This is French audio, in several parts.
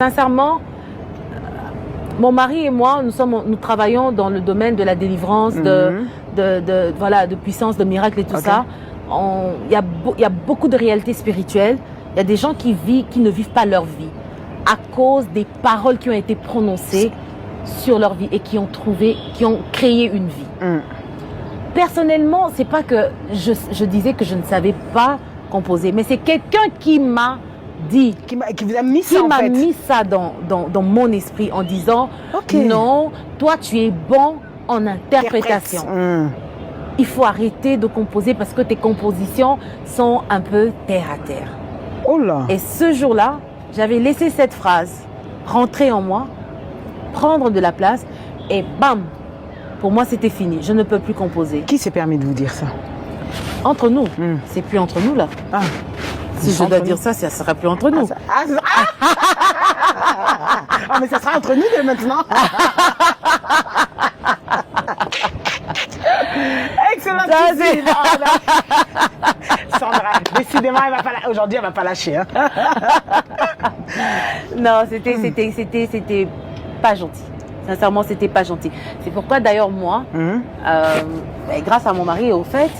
Sincèrement, mon mari et moi, nous travaillons dans le domaine de la délivrance, de puissance, de miracles et tout ça. Il y a beaucoup de réalités spirituelles. Il y a des gens qui ne vivent pas leur vie à cause des paroles qui ont été prononcées sur leur vie et qui ont créé une vie. Personnellement, c'est pas que je disais que je ne savais pas composer, mais c'est quelqu'un qui m'a dit, qui vous a mis ça qui m'a mis ça dans mon esprit en disant non, toi tu es bon en interprétation. Il faut arrêter de composer parce que tes compositions sont un peu terre à terre. Oh là. Et ce jour-là, j'avais laissé cette phrase rentrer en moi, prendre de la place et bam, pour moi c'était fini. Je ne peux plus composer. Qui s'est permis de vous dire ça? Entre nous. C'est plus entre nous là. Si je dois dire ça, ça sera plus entre nous. Mais ça sera entre nous dès maintenant. Excellent. Sandra, décidément, aujourd'hui, elle va pas lâcher. Hein. Non, c'était pas gentil. Sincèrement, c'était pas gentil. C'est pourquoi d'ailleurs moi, grâce à mon mari, au fait,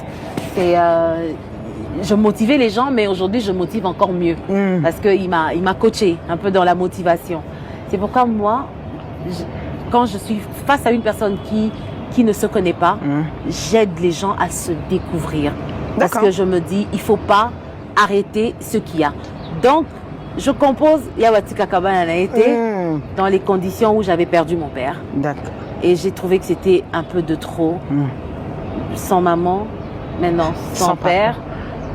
je motivais les gens, mais aujourd'hui je motive encore mieux parce qu'il m'a coaché un peu dans la motivation. C'est pourquoi moi, quand je suis face à une personne qui ne se connaît pas, j'aide les gens à se découvrir. Parce que je me dis, il ne faut pas arrêter ce qu'il y a. Donc, je compose Yawatika Kabana été dans les conditions où j'avais perdu mon père. Et j'ai trouvé que c'était un peu de trop. Sans maman, maintenant sans père.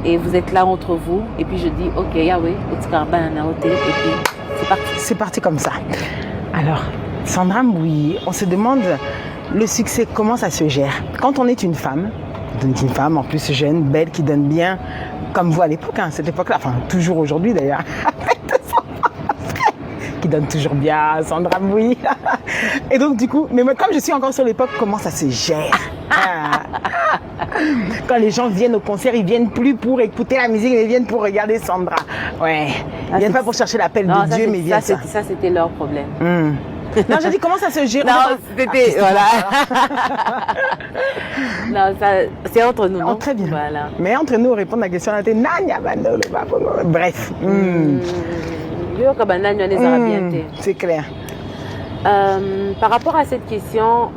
Et vous êtes là entre vous. Et puis je dis, ok, Yahweh, et puis c'est parti. C'est parti comme ça. Alors, Sandra Mbouyi, on se demande le succès, comment ça se gère? Quand on est une femme en plus jeune, belle, qui donne bien, comme vous à l'époque, cette époque-là, enfin toujours aujourd'hui d'ailleurs, qui donne toujours bien, Sandra Mbouyi. Et donc du coup, mais moi, comme je suis encore sur l'époque, comment ça se gère? Quand les gens viennent au concert, ils viennent plus pour écouter la musique, ils viennent pour regarder Sandra. Ouais. Ils viennent pas pour chercher l'appel de Dieu, mais ils viennent ça. Ça, c'était leur problème. Non, j'ai dit comment ça se gère. Non, c'était voilà. Non, c'est entre nous. Très bien. Voilà. Mais entre nous, répondre à la question, bref. C'est clair. Par rapport à cette question,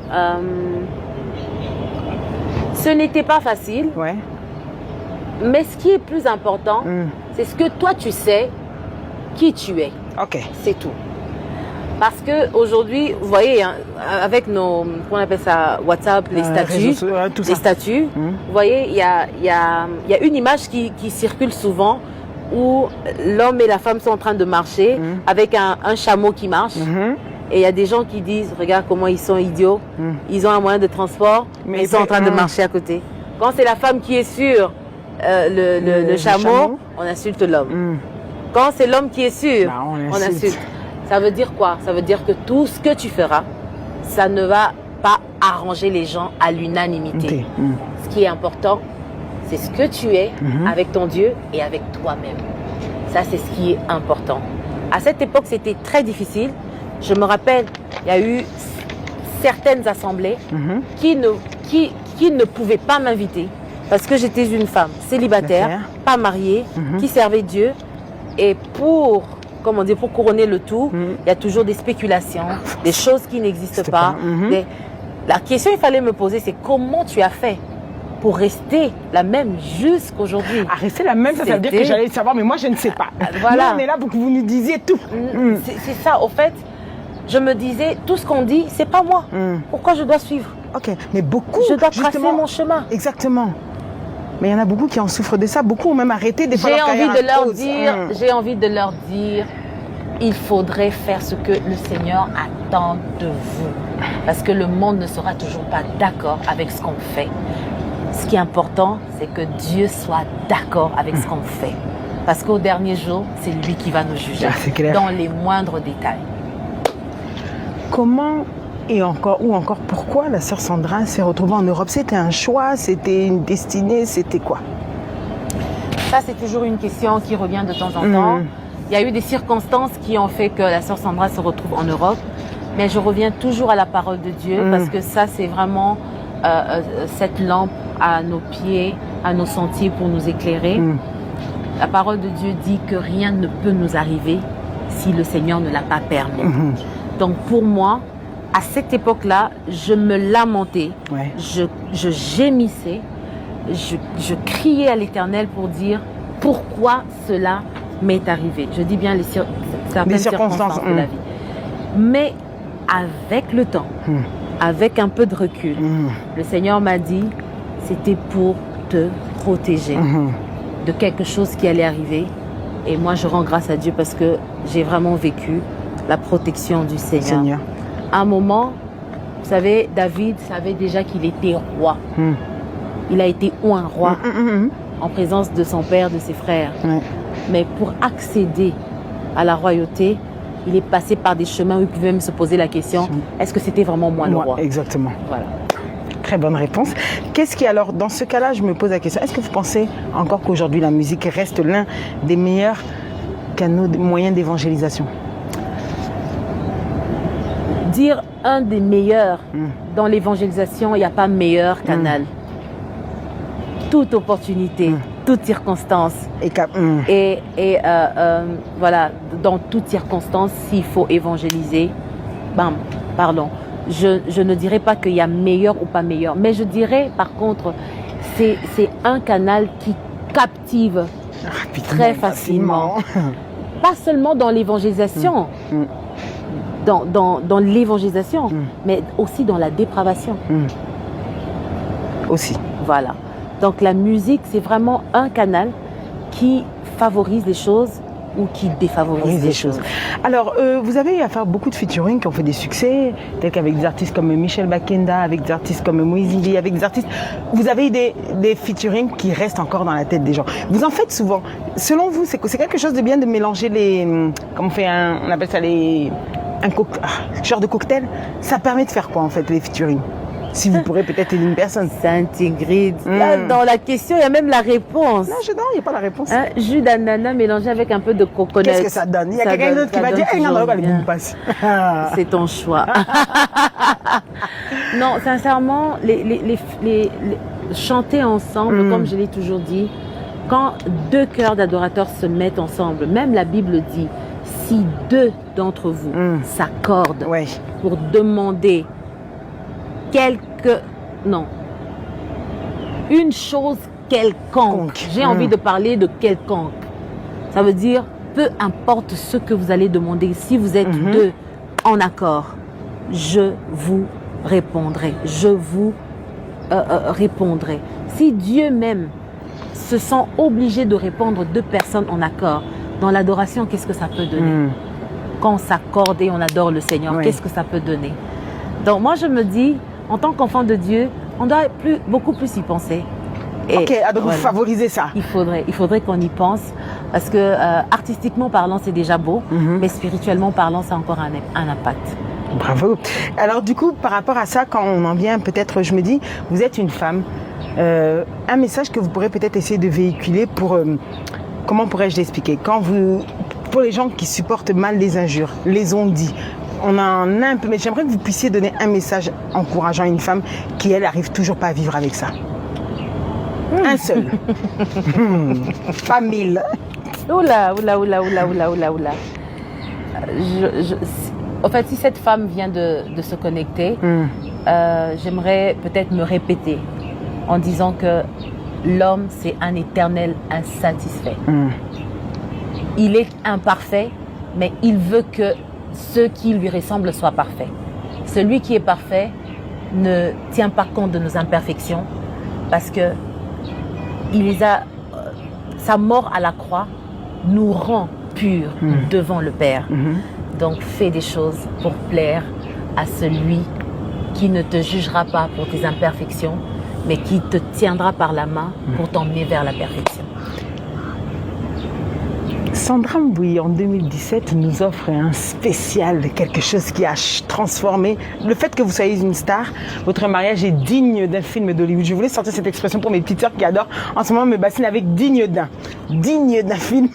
ce n'était pas facile. Ouais. Mais ce qui est plus important, c'est ce que toi tu sais qui tu es. C'est tout. Parce que aujourd'hui, vous voyez, avec nos, comment on appelle ça, WhatsApp, les statuts, vous voyez, il y a une image qui circule souvent où l'homme et la femme sont en train de marcher avec un chameau qui marche. Et il y a des gens qui disent, regarde comment ils sont idiots, ils ont un moyen de transport, mais ils sont en train de marcher à côté. Quand c'est la femme qui est sur le chameau, on insulte l'homme. Quand c'est l'homme qui est sur, on insulte. Ça veut dire quoi? Ça veut dire que tout ce que tu feras, ça ne va pas arranger les gens à l'unanimité. Ce qui est important, c'est ce que tu es avec ton Dieu et avec toi-même. Ça, c'est ce qui est important. À cette époque, c'était très difficile. Je me rappelle, il y a eu certaines assemblées qui ne pouvaient pas m'inviter parce que j'étais une femme célibataire, pas mariée, qui servait Dieu. Et pour couronner le tout, il y a toujours des spéculations, des choses qui n'existent pas. La question qu'il fallait me poser, c'est comment tu as fait pour rester la même jusqu'aujourd'hui? Rester la même, ça veut dire que j'allais le savoir, mais moi je ne sais pas. Voilà. Nous, on est là pour que vous nous disiez tout. C'est ça, au fait, je me disais, tout ce qu'on dit, c'est pas moi. Pourquoi je dois suivre? Mais beaucoup, je dois tracer mon chemin. Exactement. Mais il y en a beaucoup qui en souffrent de ça. Beaucoup ont même arrêté des fois. J'ai envie de leur dire, il faudrait faire ce que le Seigneur attend de vous. Parce que le monde ne sera toujours pas d'accord avec ce qu'on fait. Ce qui est important, c'est que Dieu soit d'accord avec ce qu'on fait. Parce qu'au dernier jour, c'est lui qui va nous juger dans les moindres détails. Comment et encore pourquoi la sœur Sandra s'est retrouvée en Europe? C'était un choix, c'était une destinée, c'était quoi? Ça, c'est toujours une question qui revient de temps en temps. Il y a eu des circonstances qui ont fait que la sœur Sandra se retrouve en Europe. Mais je reviens toujours à la parole de Dieu parce que ça, c'est vraiment cette lampe à nos pieds, à nos sentiers pour nous éclairer. La parole de Dieu dit que rien ne peut nous arriver si le Seigneur ne l'a pas permis. Donc pour moi, à cette époque-là, je me lamentais, je gémissais, je criais à l'Éternel pour dire pourquoi cela m'est arrivé. Je dis bien certaines circonstances de la vie. Mais avec le temps, avec un peu de recul, le Seigneur m'a dit c'était pour te protéger de quelque chose qui allait arriver. Et moi, je rends grâce à Dieu parce que j'ai vraiment vécu la protection du Seigneur. À un moment, vous savez, David savait déjà qu'il était roi. Il a été un roi en présence de son père, de ses frères. Mais pour accéder à la royauté, il est passé par des chemins où il pouvait même se poser la question, est-ce que c'était vraiment moi le roi? Exactement. Voilà. Très bonne réponse. Qu'est-ce qui alors, dans ce cas-là, je me pose la question, est-ce que vous pensez encore qu'aujourd'hui la musique reste l'un des meilleurs canaux, moyens d'évangélisation? Dire un des meilleurs dans l'évangélisation, il n'y a pas meilleur canal. Toute opportunité, toute circonstance. Et voilà, dans toute circonstance, s'il faut évangéliser, je ne dirais pas qu'il y a meilleur ou pas meilleur, mais je dirais par contre, c'est un canal qui captive très facilement. Pas seulement dans l'évangélisation, dans l'évangélisation, mais aussi dans la dépravation. Aussi. Voilà. Donc la musique, c'est vraiment un canal qui favorise les choses ou qui défavorise les choses. Alors, vous avez eu à faire beaucoup de featuring qui ont fait des succès, tels qu'avec des artistes comme Michel Bakenda, avec des artistes comme Moïse Indi, avec des artistes... Vous avez eu des featuring qui restent encore dans la tête des gens. Vous en faites souvent. Selon vous, c'est quelque chose de bien de mélanger les... Comme on fait on appelle ça genre de cocktail. Ça permet de faire quoi, en fait, les featuring? Si vous pourrez peut-être aider une personne. Sainte Ingrid. Là, dans la question, il y a même la réponse. Non, il n'y a pas la réponse. Jus d'ananas mélangé avec un peu de coconut. Qu'est-ce que ça donne? Il y a quelqu'un d'autre qui va dire c'est ton choix. Non, sincèrement, les chanter ensemble, comme je l'ai toujours dit, quand deux cœurs d'adorateurs se mettent ensemble, même la Bible dit, si deux d'entre vous s'accordent pour demander une chose quelconque. J'ai envie de parler de quelconque. Ça veut dire, peu importe ce que vous allez demander, si vous êtes deux en accord, je vous répondrai. Je vous répondrai. Si Dieu même se sent obligé de répondre deux personnes en accord, dans l'adoration, qu'est-ce que ça peut donner? Quand on s'accorde et on adore le Seigneur, qu'est-ce que ça peut donner? Donc moi, je me dis, en tant qu'enfant de Dieu, on doit beaucoup plus y penser. Et donc vous favorisez ça. Il faudrait qu'on y pense parce que artistiquement parlant, c'est déjà beau, mais spirituellement parlant, ça a encore un impact. Bravo. Alors du coup, par rapport à ça, quand on en vient peut-être, je me dis, vous êtes une femme, un message que vous pourrez peut-être essayer de véhiculer pour, comment pourrais-je l'expliquer? Pour les gens qui supportent mal les injures, les on-dit, on en a un peu, mais j'aimerais que vous puissiez donner un message encourageant à une femme qui, elle, arrive toujours pas à vivre avec ça. Un seul. Pas 1000. Oula. En fait, si cette femme vient de se connecter, j'aimerais peut-être me répéter en disant que l'homme, c'est un éternel insatisfait. Il est imparfait, mais il veut que ceux qui lui ressemblent soient parfaits. Celui qui est parfait ne tient pas compte de nos imperfections parce que sa mort à la croix nous rend purs devant le Père. Donc fais des choses pour plaire à celui qui ne te jugera pas pour tes imperfections, mais qui te tiendra par la main pour t'emmener vers la perfection. Sandra Mbouy, en 2017, nous offre un spécial, quelque chose qui a transformé. Le fait que vous soyez une star, votre mariage est digne d'un film d'Hollywood. Je voulais sortir cette expression pour mes petites sœurs qui adorent en ce moment me bassiner avec digne d'un. digne d'un film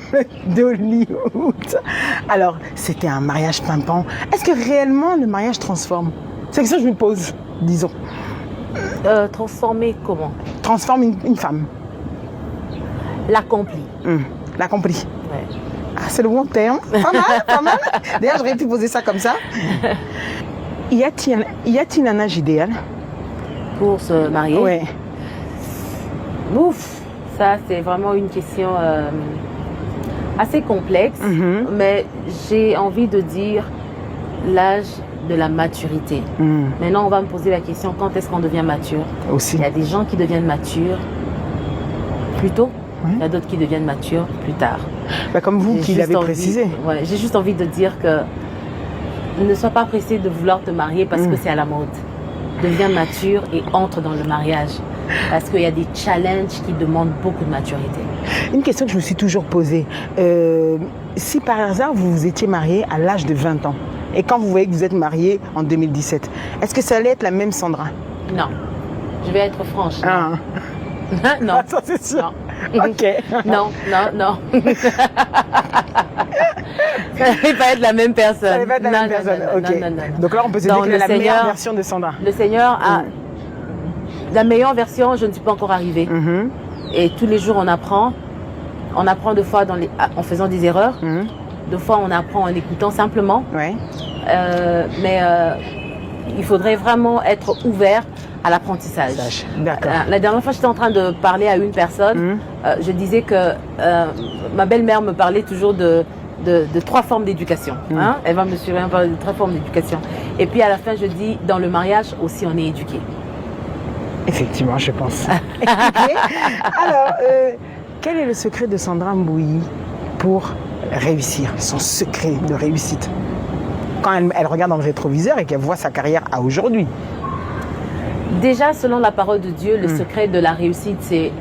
d'Hollywood. Alors, c'était un mariage pimpant. Est-ce que réellement le mariage transforme? C'est que ça que je me pose, disons. Transformer comment? Transforme une femme. L'accomplit. L'accomplit. Ouais. Ah, c'est le bon terme. Pas mal, pas mal. D'ailleurs, j'aurais pu poser ça comme ça. Y a-t-il un âge idéal? Pour se marier? Ouais. Ouf, ça c'est vraiment une question assez complexe, mais j'ai envie de dire l'âge de la maturité. Maintenant, on va me poser la question, quand est-ce qu'on devient mature? Aussi. Il y a des gens qui deviennent matures plus tôt, il y a d'autres qui deviennent matures plus tard. Bah, comme vous qui l'avez précisé. Ouais, j'ai juste envie de dire que ne sois pas pressé de vouloir te marier parce que c'est à la mode. Deviens mature et entre dans le mariage. Parce qu'il y a des challenges qui demandent beaucoup de maturité. Une question que je me suis toujours posée. Si par hasard vous vous étiez marié à l'âge de 20 ans, et quand vous voyez que vous êtes marié en 2017, est-ce que ça allait être la même Sandra? Non. Je vais être franche. Ah. Non. Ça c'est sûr. Non. Ok. Non. Ça ne va pas être la même personne. Ça ne va pas être la même personne. Ok. Non. Donc là, on peut se dire que la meilleure version de Sandra. Le Seigneur a la meilleure version. Je ne suis pas encore arrivée. Et tous les jours, on apprend. On apprend deux fois en faisant des erreurs. Deux fois, on apprend en écoutant simplement. Ouais. Mais il faudrait vraiment être ouvert à l'apprentissage. D'accord. La dernière fois, j'étais en train de parler à une personne. Je disais que ma belle-mère me parlait toujours de 3 formes d'éducation. Elle va me suivre, elle me parle de 3 formes d'éducation. Et puis à la fin, je dis, dans le mariage aussi, on est éduqué. Effectivement, je pense. Alors, quel est le secret de Sandra Mbouyi pour réussir, son secret de réussite? Quand elle regarde dans le rétroviseur et qu'elle voit sa carrière à aujourd'hui. Déjà, selon la parole de Dieu, le secret de la réussite, c'est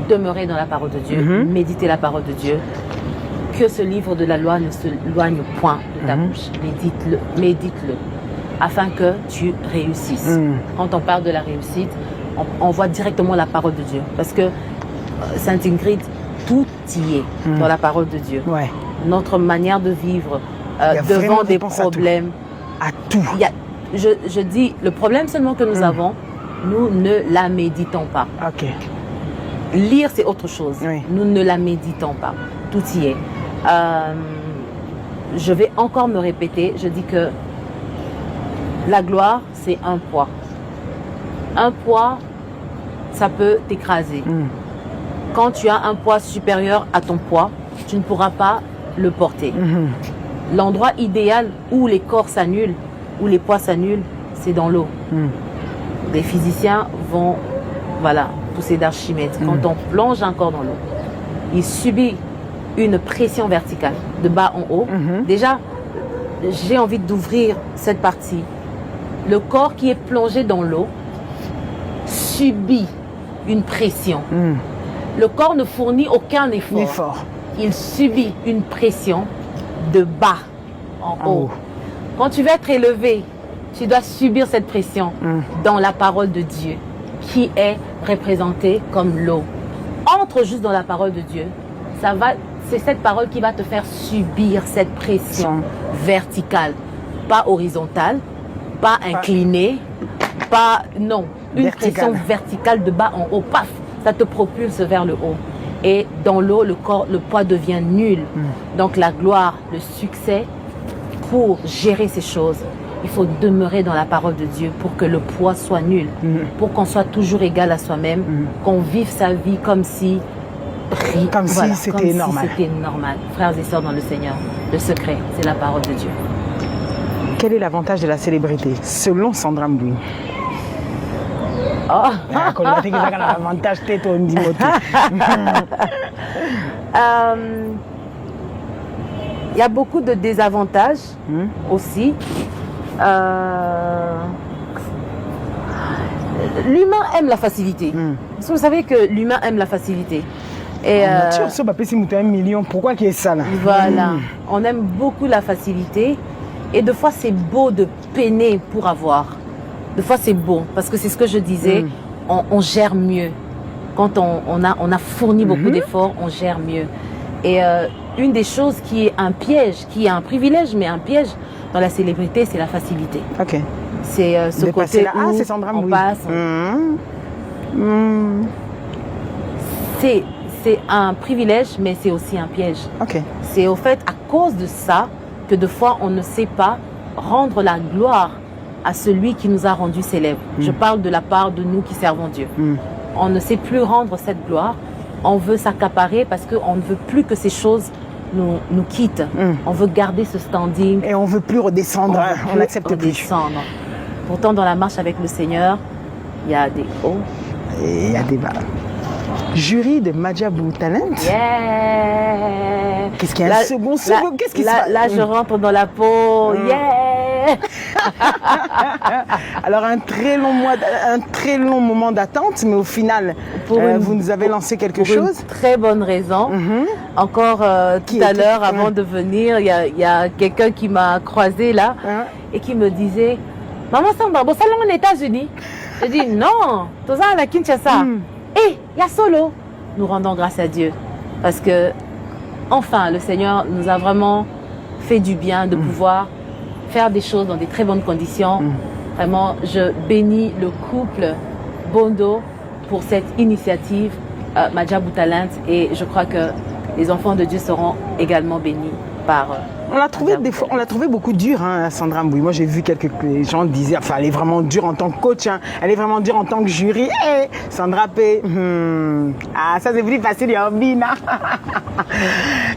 demeurer dans la parole de Dieu, méditer la parole de Dieu, que ce livre de la loi ne s'éloigne point de ta bouche. Médite-le, afin que tu réussisses. Quand on parle de la réussite, on voit directement la parole de Dieu. Parce que, Sainte Ingrid, tout y est dans la parole de Dieu. Ouais. Notre manière de vivre, devant des problèmes. À tout. Je dis, le problème seulement que nous avons, nous ne la méditons pas. Ok. Lire, c'est autre chose. Oui. Nous ne la méditons pas. Tout y est. Je vais encore me répéter. Je dis que la gloire, c'est un poids. Un poids, ça peut t'écraser. Quand tu as un poids supérieur à ton poids, tu ne pourras pas le porter. L'endroit idéal où les corps s'annulent, où les poids s'annulent, c'est dans l'eau. Les physiciens vont, pousser d'Archimède. Quand on plonge un corps dans l'eau, il subit une pression verticale de bas en haut. Déjà, j'ai envie d'ouvrir cette partie. Le corps qui est plongé dans l'eau subit une pression. Le corps ne fournit aucun effort. Il subit une pression de bas en haut. Quand tu veux être élevé, tu dois subir cette pression dans la parole de Dieu, qui est représentée comme l'eau. Entre juste dans la parole de Dieu. C'est cette parole qui va te faire subir cette pression verticale, pas horizontale, pas inclinée, une pression verticale de bas en haut. Paf, ça te propulse vers le haut. Et dans l'eau, le poids devient nul. Donc la gloire, le succès, pour gérer ces choses, il faut demeurer dans la parole de Dieu pour que le poids soit nul, pour qu'on soit toujours égal à soi-même, qu'on vive sa vie comme si c'était normal. Frères et sœurs dans le Seigneur, le secret, c'est la parole de Dieu. Quel est l'avantage de la célébrité, selon Sandra Mbouyi? Il y a beaucoup de désavantages aussi. L'humain aime la facilité. Vous savez que l'humain aime la facilité. Et $1 million, pourquoi qu'il y ait ça là? Voilà, on aime beaucoup la facilité. Et des fois, c'est beau de peiner pour avoir. Des fois, c'est beau, parce que c'est ce que je disais, on gère mieux. quand on a fourni beaucoup d'efforts, on gère mieux. Et une des choses qui est un piège, qui est un privilège, mais un piège dans la célébrité, c'est la facilité. Ok. C'est ce côté où c'est Sandra on Mbouille. passe. C'est un privilège, mais c'est aussi un piège. Ok. C'est au fait, à cause de ça, que de fois, on ne sait pas rendre la gloire à celui qui nous a rendus célèbres. Je parle de la part de nous qui servons Dieu. On ne sait plus rendre cette gloire. On veut s'accaparer parce qu'on ne veut plus que ces choses nous quittent. On veut garder ce standing. Et on ne veut plus redescendre. On n'accepte plus. Pourtant, dans la marche avec le Seigneur, il y a des hauts. Et il y a des bas. Jury de Madjabou Talent. Yeah. Qu'est-ce qu'il y a un second qu'est-ce qui se passe? Là, je rentre dans la peau. Yeah. Alors, un très long moment d'attente, mais au final, vous nous avez lancé quelque chose. Une très bonne raison. Encore tout à l'heure, avant de venir, il y a quelqu'un qui m'a croisé là et qui me disait, Maman Sandra, bon, salon aux États-Unis. Je dis, non, tout ça à la Kinshasa. Et il y a solo. Nous rendons grâce à Dieu. Parce que, enfin, le Seigneur nous a vraiment fait du bien de pouvoir faire des choses dans des très bonnes conditions. Vraiment, je bénis le couple Bondo pour cette initiative Madjabou Talent. Et je crois que les enfants de Dieu seront également bénis par... On l'a trouvé beaucoup dur, Sandra Mbouille. Moi, j'ai vu quelques gens disaient, enfin, elle est vraiment dure en tant que coach, elle est vraiment dure en tant que jury. Hey, Sandra P. Ça c'est plus facile,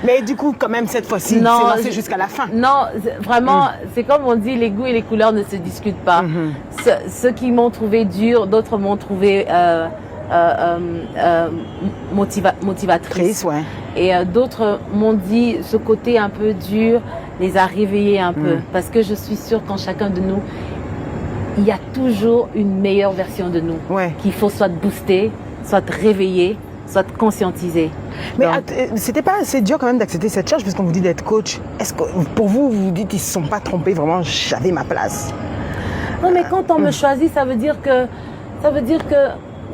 mais du coup, quand même, cette fois-ci, c'est lancé jusqu'à la fin. Non, vraiment, c'est comme on dit, les goûts et les couleurs ne se discutent pas. Ceux qui m'ont trouvé dur, d'autres m'ont trouvé motivatrice. Ouais. Et d'autres m'ont dit ce côté un peu dur les a réveillés un peu. Parce que je suis sûre qu'en chacun de nous, il y a toujours une meilleure version de nous. Qu'il faut soit booster, soit réveiller, soit conscientiser. Mais c'était pas assez dur quand même d'accepter cette charge puisqu'on vous dit d'être coach. Est-ce que pour vous, vous dites qu'ils ne se sont pas trompés, vraiment j'avais ma place? Non, mais quand on me choisit, ça veut dire que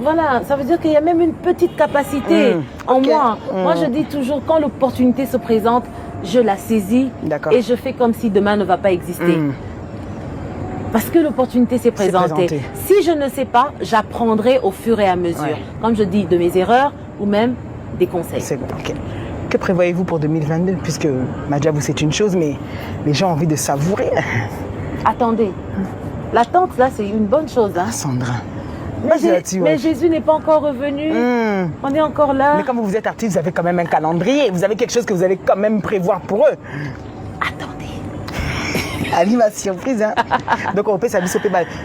voilà, ça veut dire qu'il y a même une petite capacité en moi. Moi, je dis toujours, quand l'opportunité se présente, je la saisis et je fais comme si demain ne va pas exister. Parce que l'opportunité s'est présentée. Si je ne sais pas, j'apprendrai au fur et à mesure. Comme je dis, de mes erreurs ou même des conseils. C'est bon, ok. Que prévoyez-vous pour 2022? Puisque Madjabou, c'est une chose, mais les gens ont envie de savourer. Attendez. L'attente, là, c'est une bonne chose. Sandra. Mais Jésus n'est pas encore revenu. On est encore là. Mais comme vous êtes artiste, vous avez quand même un calendrier. Vous avez quelque chose que vous allez quand même prévoir pour eux. Attendez. Animation surprise. Donc on peut s'amuser.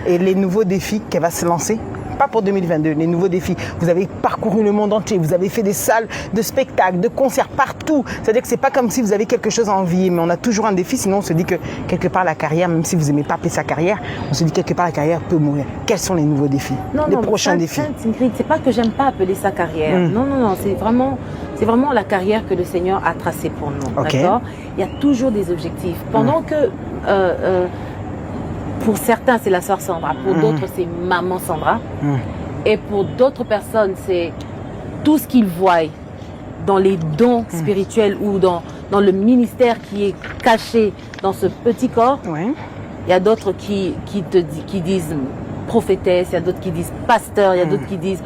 Et les nouveaux défis qu'elle va se lancer, pas pour 2022, les nouveaux défis. Vous avez parcouru le monde entier, vous avez fait des salles de spectacles, de concerts partout. C'est-à-dire que c'est pas comme si vous avez quelque chose à envier, mais on a toujours un défi. Sinon on se dit que quelque part la carrière, même si vous n'aimez pas appeler ça carrière, on se dit quelque part la carrière peut mourir. Quels sont les nouveaux défis? Les prochains défis? C'est pas que j'aime pas appeler ça carrière. Non, c'est vraiment la carrière que le Seigneur a tracée pour nous. D'accord? Il y a toujours des objectifs. Pendant que pour certains, c'est la sœur Sandra. Pour d'autres, c'est maman Sandra. Et pour d'autres personnes, c'est tout ce qu'ils voient dans les dons spirituels ou dans le ministère qui est caché dans ce petit corps. Il y a d'autres qui disent prophétesse, il y a d'autres qui disent pasteur, il y a d'autres qui disent...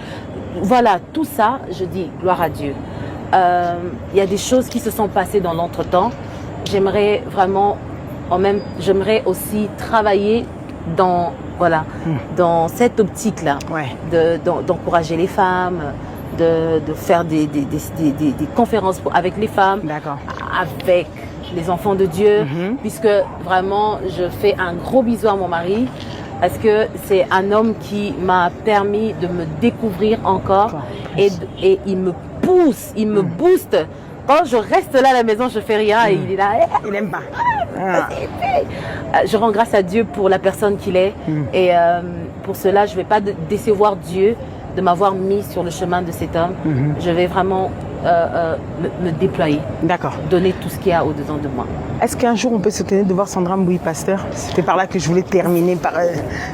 Voilà, tout ça, je dis gloire à Dieu. Il y a des choses qui se sont passées dans l'entretemps. J'aimerais vraiment... J'aimerais aussi travailler dans cette optique-là, d'encourager les femmes, de faire des conférences avec les femmes, avec les enfants de Dieu, puisque vraiment je fais un gros bisou à mon mari, parce que c'est un homme qui m'a permis de me découvrir encore et il me pousse, il me booste. Quand je reste là à la maison, je fais rien et il est là. Il n'aime pas. Je rends grâce à Dieu pour la personne qu'il est et pour cela, je ne vais pas décevoir Dieu de m'avoir mis sur le chemin de cet homme. Je vais vraiment me déployer. D'accord. Donner tout ce qu'il y a au-dedans de moi. Est-ce qu'un jour on peut se tenir de voir Sandra Mbouy, pasteur? C'était par là que je voulais terminer par...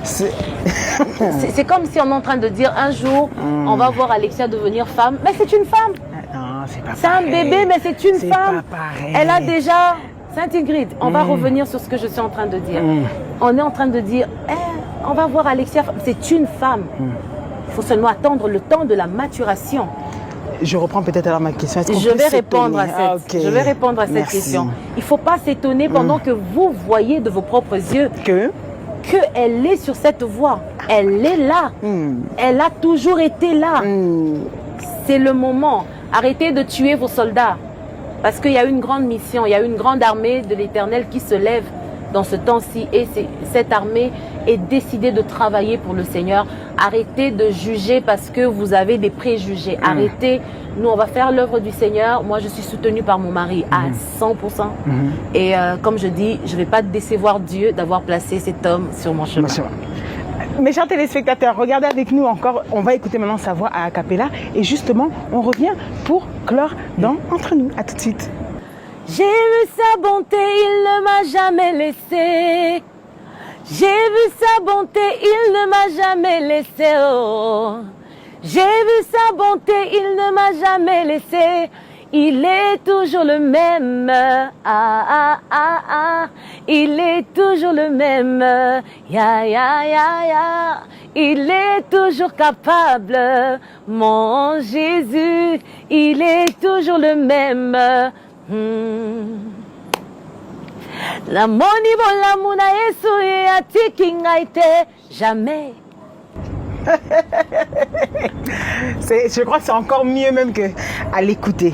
C'est comme si on est en train de dire un jour, on va voir Alexia devenir femme. Mais c'est une femme. Non, c'est pas pareil. C'est un bébé, mais c'est une femme. Pas pareil. Elle a déjà... Sainte Ingrid, on va revenir sur ce que je suis en train de dire. On est en train de dire, on va voir Alexia, c'est une femme. Il faut seulement attendre le temps de la maturation. Je reprends peut-être alors ma question. Je vais répondre à cette question. Il ne faut pas s'étonner pendant que vous voyez de vos propres yeux qu'elle est sur cette voie. Elle est là. Elle a toujours été là. C'est le moment. Arrêtez de tuer vos soldats. Parce qu'il y a une grande mission, il y a une grande armée de l'Éternel qui se lève dans ce temps-ci. Et cette armée est décidée de travailler pour le Seigneur. Arrêtez de juger parce que vous avez des préjugés. Arrêtez. Nous, on va faire l'œuvre du Seigneur. Moi, je suis soutenue par mon mari à 100%. Et comme je dis, je ne vais pas décevoir Dieu d'avoir placé cet homme sur mon chemin. Mes chers téléspectateurs, regardez avec nous encore. On va écouter maintenant sa voix à cappella. Et justement, on revient pour clore dans Entre nous. À tout de suite. J'ai vu sa bonté, il ne m'a jamais laissé. J'ai vu sa bonté, il ne m'a jamais laissé. Oh. J'ai vu sa bonté, il ne m'a jamais laissé. Il est toujours le même. Il est toujours le même. Il est toujours capable. Mon Jésus, il est toujours le même. La moni bola muna Yesu ya tikingaite jamais. Je crois que c'est encore mieux même qu'à l'écouter.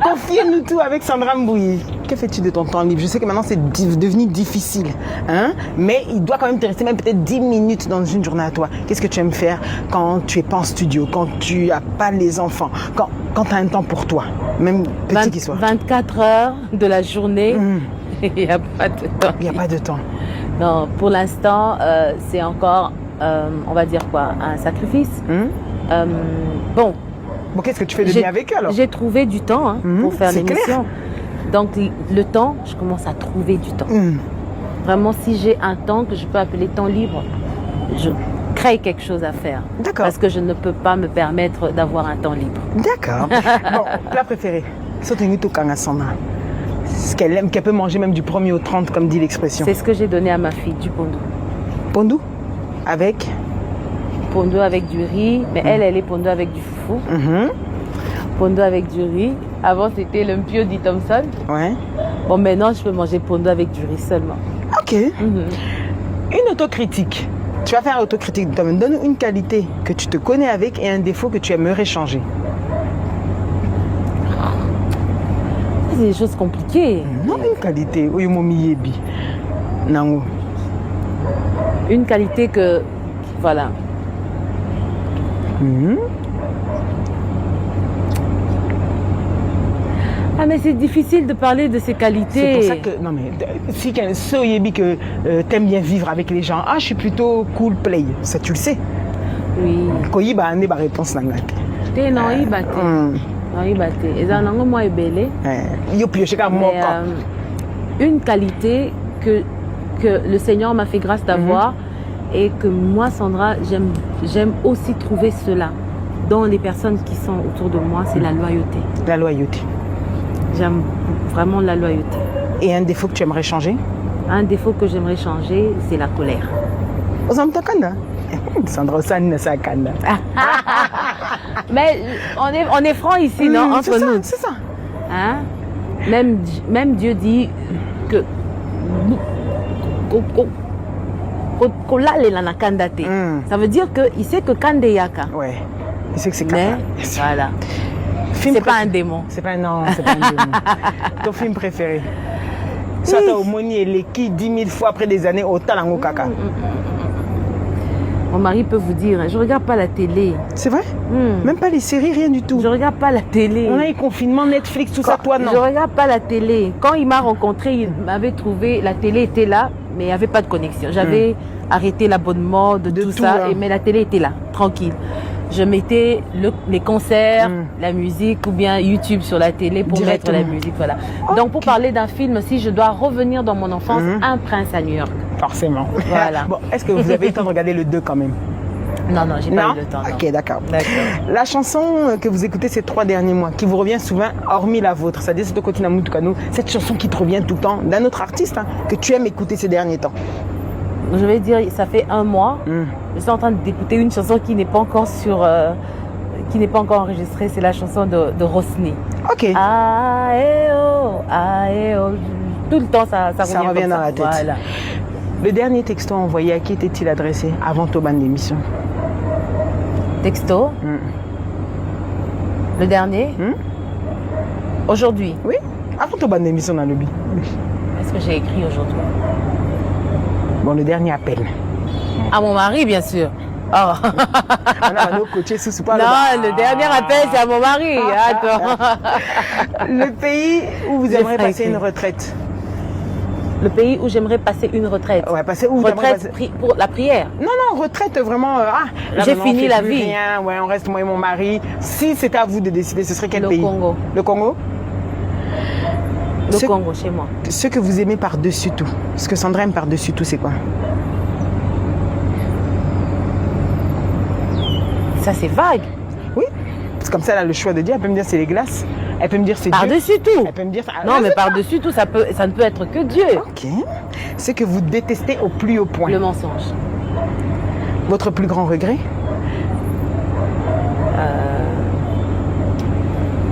Confiez-nous tout avec Sandra Mbouy. Que fais-tu de ton temps libre? Je sais que maintenant c'est devenu difficile, hein? Mais il doit quand même te rester même peut-être 10 minutes dans une journée à toi. Qu'est-ce que tu aimes faire quand tu n'es pas en studio, quand tu n'as pas les enfants, quand tu as un temps pour toi, même petit qu'il soit? 24 heures de la journée, il n'y a pas de temps. Il n'y a pas de temps. Non, pour l'instant, c'est encore... on va dire quoi, un sacrifice. Bon, qu'est-ce que tu fais de bien avec eux alors? J'ai trouvé du temps pour faire l'émission. Donc le temps, je commence à trouver du temps. Vraiment, si j'ai un temps que je peux appeler temps libre, je crée quelque chose à faire. D'accord. Parce que je ne peux pas me permettre d'avoir un temps libre. D'accord. Bon, plat préféré. Ce qu'elle aime, qu'elle peut manger même du 1er au 30, comme dit l'expression. C'est ce que j'ai donné à ma fille, du pondou. Pondou? Avec? Pondou avec du riz, mais elle est pondou avec du foufou. Pondou avec du riz. Avant, c'était le mpio dit Thompson. Ouais. Bon, maintenant, je peux manger pondou avec du riz seulement. Ok. Une autocritique. Tu vas faire autocritique de toi-même. Donne une qualité que tu te connais avec et un défaut que tu aimerais changer. C'est des choses compliquées. Non, une qualité. Oui, mon miyebi. Non. Une qualité que... Voilà. Ah, mais c'est difficile de parler de ces qualités. C'est pour ça que... Non, mais si que t'aimes bien vivre avec les gens, je suis plutôt cool play. Ça, tu le sais. Oui. Koyiba, on est ma réponse. Non, il battait. Non, il battait. Et ça, non, moi, il est belle. Une qualité que le Seigneur m'a fait grâce d'avoir et que moi, Sandra, j'aime aussi trouver cela dans les personnes qui sont autour de moi, c'est la loyauté. La loyauté. J'aime vraiment la loyauté. Et un défaut que tu aimerais changer? Un défaut que j'aimerais changer, c'est la colère. Sandra Osane, ça canne. Mais on est franc ici, non, entre nous. C'est ça. Hein? Même Dieu dit que ça veut dire qu'il sait que Kande Yaka. Ouais. Il sait que c'est capable. Voilà. C'est pas un démon. C'est pas un démon. Ton film préféré? Ça t'a aumônier et les qui 10 000 fois après des années au talango kaka. Mon mari peut vous dire, je regarde pas la télé. C'est vrai? Même pas les séries, rien du tout. Je regarde pas la télé. On a eu confinement, Netflix, tout ça, toi non? Je regarde pas la télé. Quand il m'a rencontré, il m'avait trouvé, la télé était là, mais il n'y avait pas de connexion. J'avais arrêté l'abonnement de tout ça, mais la télé était là, tranquille. je mettais les concerts, la musique ou bien YouTube sur la télé pour mettre la musique. Voilà. Okay. Donc pour parler d'un film, si je dois revenir dans mon enfance, Un prince à New York. Forcément. Voilà. Bon, est-ce que vous avez eu le temps de regarder le 2 quand même? Non, j'ai pas eu le temps. Non. Ok, d'accord. La chanson que vous écoutez ces 3 derniers mois, qui vous revient souvent, hormis la vôtre, c'est-à-dire c'est Tokoti Namutukano, cette chanson qui te revient tout le temps, d'un autre artiste que tu aimes écouter ces derniers temps? Je vais dire, ça fait 1 mois, je suis en train d'écouter une chanson qui n'est pas encore qui n'est pas encore enregistrée, c'est la chanson de Rosny. Ok. Tout le temps, ça revient dans la tête. Voilà. Le dernier texto envoyé, à qui était-il adressé avant Toban d'émission? Texto Le dernier Aujourd'hui? Oui, avant Toban d'émission dans le bi. Est-ce que j'ai écrit aujourd'hui? Bon, le dernier appel. À mon mari, bien sûr. Oh. Le dernier appel, c'est à mon mari. Attends. Le pays où vous aimeriez passer une retraite? Le pays où j'aimerais passer une retraite. Ouais, passer où? Retraite pour la prière. Non, retraite vraiment. J'ai fini la vie. Rien, ouais, on reste moi et mon mari. Si c'était à vous de décider, ce serait quel pays? Le Congo. Le Congo? Le Congo, chez moi. Ce que vous aimez par-dessus tout, ce que Sandra aime par-dessus tout, c'est quoi? Ça, c'est vague. Oui. C'est comme ça, elle a le choix de dire. Elle peut me dire c'est les glaces. Elle peut me dire c'est Dieu. Par-dessus tout. Elle peut me dire... Non, mais par-dessus tout, ça ne peut être que Dieu. Ok. Ce que vous détestez au plus haut point. Le mensonge. Votre plus grand regret?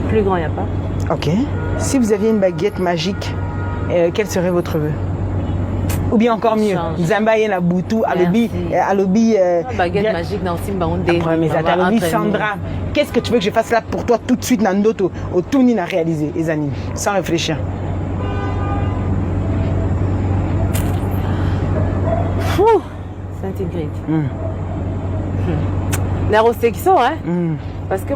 Plus grand, il n'y a pas. Ok. Si vous aviez une baguette magique, quel serait votre vœu? Ou bien encore mieux, Zambaye na Boutou, Alobi. Baguette magique dans Simba Ondé. Alobi, Sandra, qu'est-ce que tu veux que je fasse là pour toi tout de suite, Nandoto, au Touni à réaliser, les amis, sans réfléchir? Saint-Ingrid. Neurosection, hein? Parce que...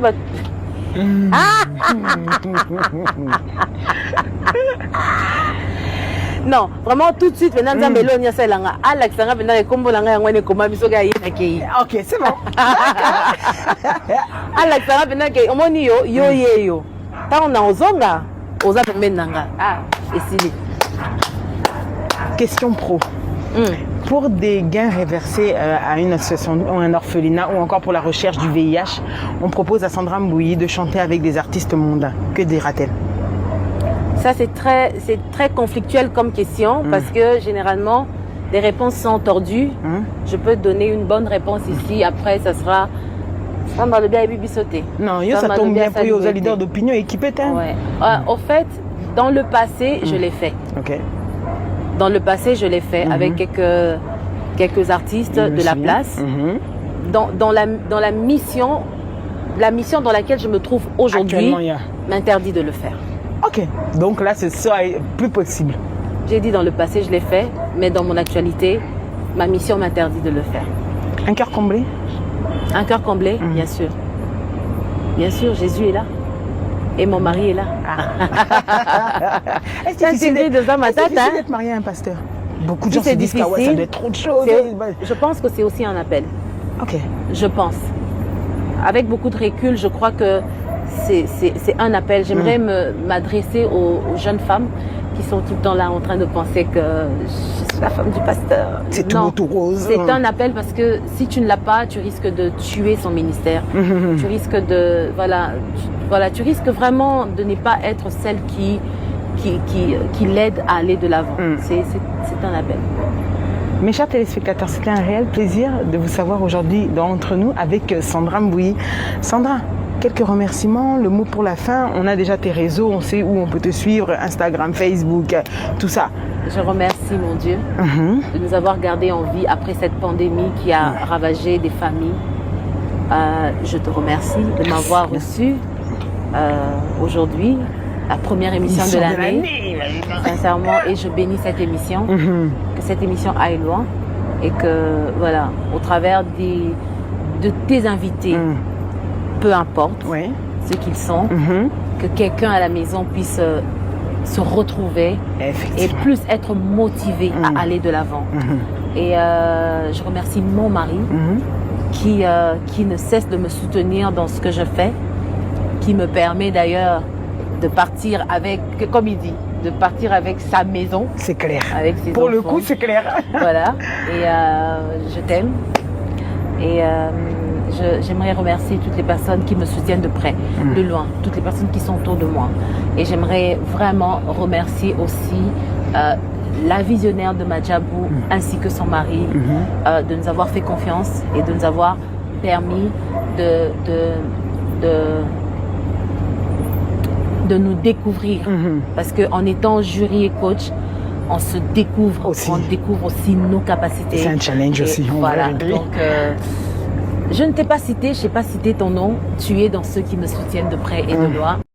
Non, vraiment tout de suite, maintenant, ok, c'est bon. Question pro. Pour des gains réversés à une association ou un orphelinat ou encore pour la recherche du VIH, on propose à Sandra Mbouyi de chanter avec des artistes mondains. Que dira-t-elle? Ça, c'est très conflictuel comme question parce que généralement, les réponses sont tordues. Je peux donner une bonne réponse ici. Après, ça sera dans le bien et bibi sauter. Non, ça tombe bien pour aux leaders d'opinion équipés. Ouais. Au fait, dans le passé, je l'ai fait. Ok. Dans le passé, je l'ai fait avec quelques artistes de la place. Dans la mission dans laquelle je me trouve aujourd'hui m'interdit de le faire. Ok, donc là, ce sera plus possible. J'ai dit dans le passé, je l'ai fait, mais dans mon actualité, ma mission m'interdit de le faire. Un cœur comblé? Un cœur comblé, bien sûr. Bien sûr, Jésus est là. Et mon mari est là. Est-ce que c'est difficile d'être marié à un pasteur? Beaucoup de gens se disent que ça doit être trop de choses. Je pense que c'est aussi un appel. Ok. Je pense. Avec beaucoup de recul, je crois que c'est un appel. J'aimerais m'adresser aux jeunes femmes qui sont tout le temps là en train de penser que je suis la femme du pasteur. C'est tout rose. C'est un appel parce que si tu ne l'as pas, tu risques de tuer son ministère. Tu risques de... Voilà, tu risques vraiment de ne pas être celle qui l'aide à aller de l'avant. C'est un appel. Mes chers téléspectateurs, c'était un réel plaisir de vous savoir aujourd'hui entre nous avec Sandra Mbouyi. Sandra, quelques remerciements, le mot pour la fin. On a déjà tes réseaux, on sait où on peut te suivre, Instagram, Facebook, tout ça. Je remercie mon Dieu de nous avoir gardés en vie après cette pandémie qui a ravagé des familles. Je te remercie de m'avoir reçu aujourd'hui, la première émission de l'année, sincèrement, et je bénis cette émission, que cette émission aille loin et que, voilà, au travers de tes invités, peu importe ce qu'ils sont, que quelqu'un à la maison puisse se retrouver et plus être motivé à aller de l'avant. Et je remercie mon mari qui ne cesse de me soutenir dans ce que je fais, qui me permet d'ailleurs de partir avec, comme il dit, de partir avec sa maison. C'est clair. Avec ses Pour enfants. le coup, c'est clair. Voilà. Et je t'aime. Et j'aimerais remercier toutes les personnes qui me soutiennent de près, de loin, toutes les personnes qui sont autour de moi. Et j'aimerais vraiment remercier aussi la visionnaire de Madjabou ainsi que son mari de nous avoir fait confiance et de nous avoir permis de nous découvrir. Parce qu'en étant jury et coach, on se découvre aussi. On découvre aussi nos capacités. C'est un challenge aussi. Voilà. Donc, je ne t'ai pas cité, je n'ai pas cité ton nom. Tu es dans ceux qui me soutiennent de près et de loin.